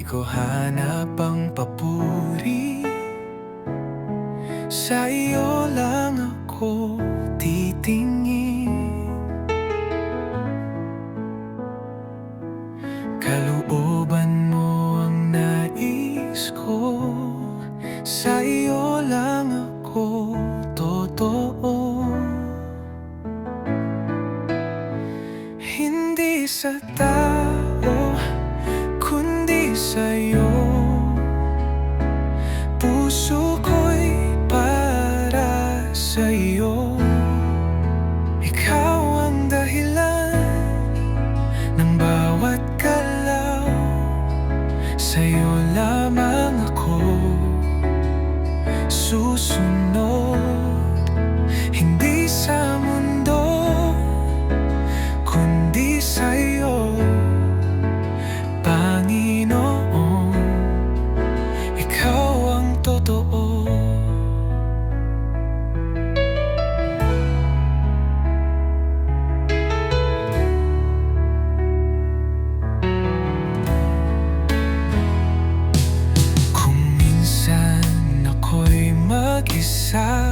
ko hanap ang papuri, sa iyo lang ako titingin. Kalooban mo ang nais ko, sa iyo lang ako totoo. Hindi sa tao, kundi sa'yo. Puso ko'y para sa'yo. Ikaw ang dahilan ng bawat galaw. Sa'yo lamang ako susunod. Hindi sa mundo, kundi sa'yo, Panginoon. Ikaw ang totoo. Kung minsan ako'y mag-isa,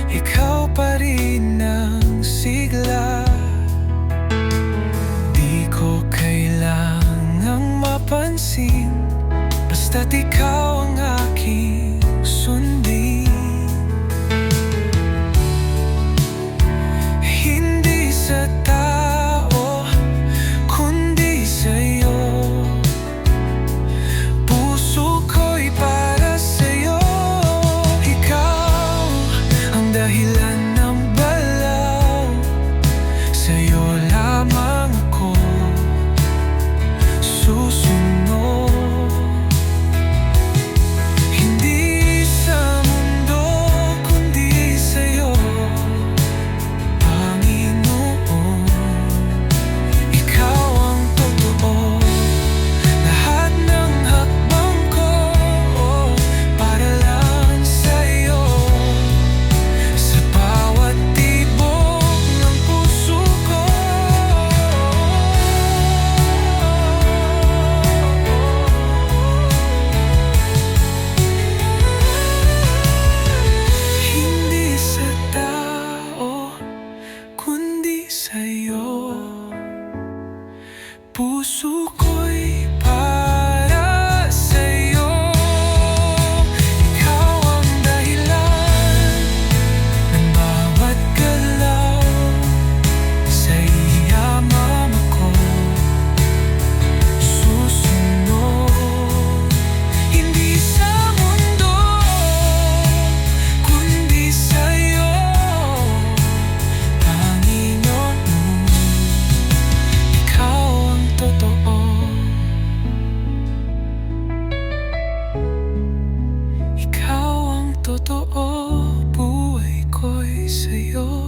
ikaw pa rin ang sigla. Di ko kailangang mapansin, basta't ikaw ang aking sundin. Hindi sa tao, kundi sa'yo. Puso ko'y para sa'yo. Ikaw ang dahilan ng balaw. Sa'yo lamang ako susunod. Hindi sa mundo, kundi sa'yo, Panginoon. Ikaw ang totoo. Lahat ng hakbang ko para lang sa'yo. Sa bawat tibok ng puso ko, hindi sa tao, kundi sa'yo. Puso ko'y para sa'yo. Ikaw ang dahilan ng bawat galaw. Sa iyamang ako susunod. Hindi sa mundo, kundi sa'yo, Panginoon. Ikaw ang totoo. Ikaw ang totoo. Buhay ko'y sa'yo.